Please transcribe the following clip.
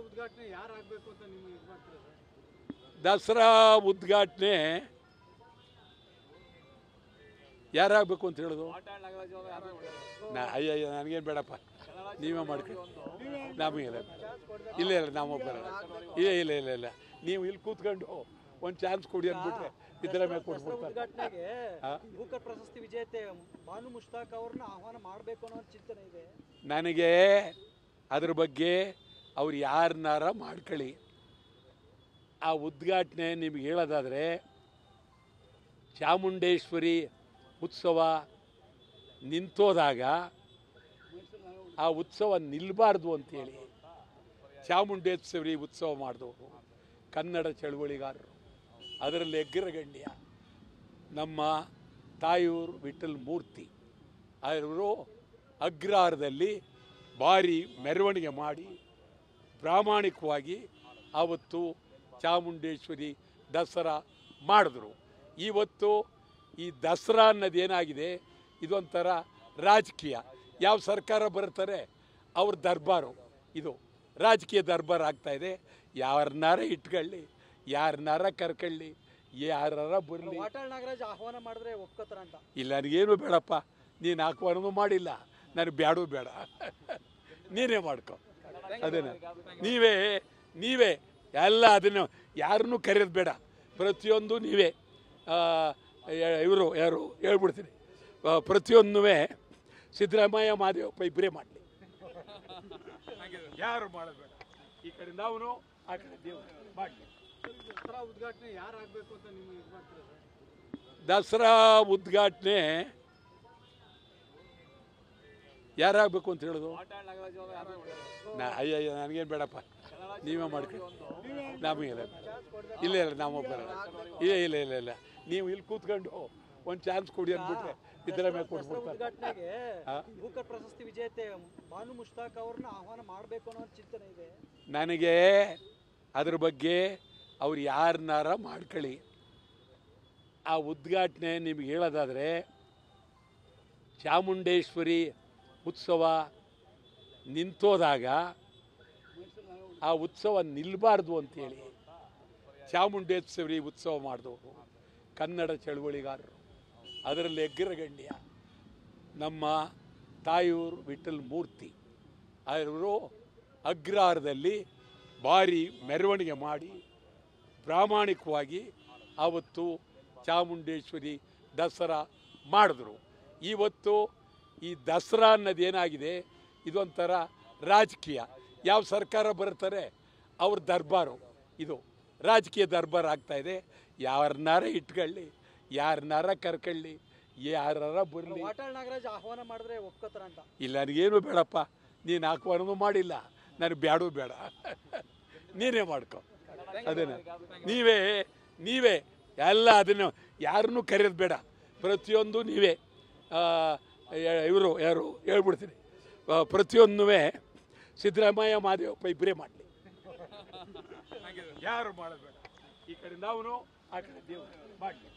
ಉದ್ಘಾಟನೆ ಯಾರು ಆಗಬೇಕು ಅಂತ ನಿಮಗೆ ಇದು ಮಾಡ್ತೀರಾ ಸರ್? ದಸರಾ ಉದ್ಘಾಟನೆ ಯಾರಾಗಬೇಕು ಅಂತ ಹೇಳೋದು? ಅಯ್ಯ ನನಗೇನು ಬೇಡಪ್ಪ, ನೀವೇ ಮಾಡ್ಕೊಳ್ಳಿ. ನಮಗಿಲ್ಲ, ಇಲ್ಲ ಇಲ್ಲ, ನಾವು ಒಬ್ಬರಲ್ಲ. ಇಲ್ಲ ಇಲ್ಲ ಇಲ್ಲ ಇಲ್ಲ, ನೀವು ಇಲ್ಲಿ ಕೂತ್ಕೊಂಡು ಒಂದು ಚಾನ್ಸ್ ಕೊಡಿ ಅಂದ್ಬಿಟ್ರೆ ಇದರ ಮೇಲೆ ಉದ್ಘಾಟನೆಗೆ ಬೂಕರ್ ಪ್ರಶಸ್ತಿ ವಿಜೇತೆ ಬಾನು ಮುಷ್ತಾಕ್ ಅವ್ರನ್ನ ಆಹ್ವಾನ ಮಾಡಬೇಕು ಅನ್ನೋ ಚಿಂತನೆ ಇದೆ ನನಗೆ. ಅದ್ರ ಬಗ್ಗೆ ಅವ್ರು ಯಾರನ್ನಾರ ಮಾಡ್ಕೊಳ್ಳಿ. ಆ ಉದ್ಘಾಟನೆ ನಿಮ್ಗೆ ಹೇಳೋದಾದರೆ, ಚಾಮುಂಡೇಶ್ವರಿ ಉತ್ಸವ ನಿಂತೋದಾಗ ಆ ಉತ್ಸವ ನಿಲ್ಲಬಾರ್ದು ಅಂತೇಳಿ ಚಾಮುಂಡೇಶ್ವರಿ ಉತ್ಸವ ಮಾಡಿದವರು ಕನ್ನಡ ಚಳುವಳಿಗಾರರು. ಅದರಲ್ಲಿ ಅಗ್ರಗಣ್ಯ ನಮ್ಮ ತಾಯೂರು ವಿಠಲ್ ಮೂರ್ತಿ. ಅವರು ಅಗ್ರಹಾರದಲ್ಲಿ ಭಾರಿ ಮೆರವಣಿಗೆ ಮಾಡಿ ಪ್ರಾಮಾಣಿಕವಾಗಿ ಆವತ್ತು ಚಾಮುಂಡೇಶ್ವರಿ ದಸರಾ ಮಾಡಿದ್ರು. ಇವತ್ತು ಈ ದಸರಾ ಅನ್ನೋದೇನಾಗಿದೆ, ಇದೊಂಥರ ರಾಜಕೀಯ. ಯಾವ ಸರ್ಕಾರ ಬರ್ತಾರೆ ಅವ್ರ ದರ್ಬಾರು, ಇದು ರಾಜಕೀಯ ದರ್ಬಾರ್ ಆಗ್ತಾಯಿದೆ. ಯಾರನ್ನಾರ ಇಟ್ಕೊಳ್ಳಿ, ಯಾರನ್ನಾರ ಕರ್ಕೊಳ್ಳಿ, ಯಾರಾರ ಬರಲಿ. ವಾಟಾಳ್ ನಾಗರಾಜ್ ಆಹ್ವಾನ ಮಾಡಿದ್ರೆ ಒಪ್ಕೋತಾರ ಅಂತ? ಇಲ್ಲ, ನನಗೇನು ಬೇಡಪ್ಪ, ನೀನು ಆಹ್ವಾನೂ ಮಾಡಿಲ್ಲ, ನನಗೆ ಬೇಡೂ ಬೇಡ, ನೀನೇ ಮಾಡ್ಕೊ. ಅದೇನ ನೀವೇ ಎಲ್ಲ ಅದನ್ನು ಯಾರನ್ನೂ ಕರೆಯೋದು ಬೇಡ, ಪ್ರತಿಯೊಂದು ನೀವೇ. ಇವರು ಯಾರು ಹೇಳ್ಬಿಡ್ತೀನಿ, ಪ್ರತಿಯೊಂದೂ ಸಿದ್ದರಾಮಯ್ಯ ಮಾದೇವಪ್ಪ ಇಬ್ಬರೇ ಮಾಡಲಿ, ಯಾರು ಮಾಡೋದು ಬೇಡ. ಈ ಕಡೆಯಿಂದ ಅವನು, ಆ ಕಡೆ ದೇವರು ಮಾಡಲಿ. ದಸರಾ ಉದ್ಘಾಟನೆ ಯಾರು ಆಗಬೇಕು ಅಂತ ನಿಮಗೆ ಇದು ಮಾಡ್ತೀರಾ ಸರ್? ದಸರಾ ಉದ್ಘಾಟನೆ ಯಾರಾಗಬೇಕು ಅಂತ ಹೇಳೋದು? ಅಯ್ಯ ನನಗೇನು ಬೇಡಪ್ಪ, ನೀವೇ ಮಾಡ್ಕೊಳ್ಳಿ. ನಮಗಿಲ್ಲ, ಇಲ್ಲ ಇಲ್ಲ, ನಾವು ಒಬ್ಬರಲ್ಲ. ಇಲ್ಲ ಇಲ್ಲ ಇಲ್ಲ ಇಲ್ಲ, ನೀವು ಇಲ್ಲಿ ಕೂತ್ಕೊಂಡು ಒಂದು ಚಾನ್ಸ್ ಕೊಡಿ ಅಂದ್ಬಿಟ್ರೆ ಇದರ ಮೇಲೆ ಕೊಟ್ಬಿಡ್ತಾರೆ. ಉದ್ಘಾಟನೆಗೆ ಬೂಕರ್ ಪ್ರಶಸ್ತಿ ವಿಜೇತೆ ಬಾನು ಮುಷ್ತಾಕ್ ಅವ್ರನ್ನ ಆಹ್ವಾನ ಮಾಡಬೇಕು ಅನ್ನೋ ಚಿಂತನೆ ಇದೆ ನನಗೆ. ಅದ್ರ ಬಗ್ಗೆ ಅವ್ರು ಯಾರನ್ನಾರ ಮಾಡ್ಕೊಳ್ಳಿ. ಆ ಉದ್ಘಾಟನೆ ನಿಮ್ಗೆ ಹೇಳೋದಾದರೆ, ಚಾಮುಂಡೇಶ್ವರಿ ಉತ್ಸವ ನಿಂತೋದಾಗ ಆ ಉತ್ಸವ ನಿಲ್ಲಬಾರ್ದು ಅಂತೇಳಿ ಚಾಮುಂಡೇಶ್ವರಿ ಉತ್ಸವ ಮಾಡಿದವರು ಕನ್ನಡ ಚಳುವಳಿಗಾರರು. ಅದರಲ್ಲಿ ಅಗ್ರಗಣ್ಯ ನಮ್ಮ ತಾಯೂರು ವಿಠಲ್ ಮೂರ್ತಿ. ಅವರು ಅಗ್ರಹಾರದಲ್ಲಿ ಭಾರಿ ಮೆರವಣಿಗೆ ಮಾಡಿ ಪ್ರಾಮಾಣಿಕವಾಗಿ ಆವತ್ತು ಚಾಮುಂಡೇಶ್ವರಿ ದಸರಾ ಮಾಡಿದ್ರು. ಇವತ್ತು ಈ ದಸರಾ ಅನ್ನೋದೇನಾಗಿದೆ, ಇದೊಂಥರ ರಾಜಕೀಯ. ಯಾವ ಸರ್ಕಾರ ಬರ್ತಾರೆ ಅವ್ರ ದರ್ಬಾರು, ಇದು ರಾಜಕೀಯ ದರ್ಬಾರ್ ಆಗ್ತಾಯಿದೆ. ಯಾರನ್ನಾರ ಇಟ್ಕೊಳ್ಳಿ, ಯಾರನ್ನಾರ ಕರ್ಕೊಳ್ಳಿ, ಯಾರಾರ ಬರಲಿ. ವಾಟಾಳ್ ನಾಗರಾಜ್ ಆಹ್ವಾನ ಮಾಡಿದ್ರೆ ಒಪ್ಕೋತಾರ ಅಂತ? ಇಲ್ಲ, ನನಗೇನು ಬೇಡಪ್ಪ, ನೀನು ಆಹ್ವಾನೂ ಮಾಡಿಲ್ಲ, ನನಗೆ ಬೇಡೂ ಬೇಡ, ನೀನೇ ಮಾಡ್ಕೊ. ಅದೇನ ನೀವೇ ಎಲ್ಲ ಅದನ್ನು ಯಾರನ್ನೂ ಕರೆಯೋದು ಬೇಡ, ಪ್ರತಿಯೊಂದು ನೀವೇ. ಇವರು ಯಾರು ಹೇಳ್ಬಿಡ್ತೀನಿ, ಪ್ರತಿಯೊಂದೂ ಸಿದ್ದರಾಮಯ್ಯ ಮಾದೇವಪ್ಪ ಇಬ್ಬರೇ ಮಾಡಲಿ, ಯಾರು ಮಾಡೋದು ಬೇಡ. ಈ ಕಡೆಯಿಂದ ಅವನು, ಆ ಕಡೆ ದೇವರು ಮಾಡಲಿ.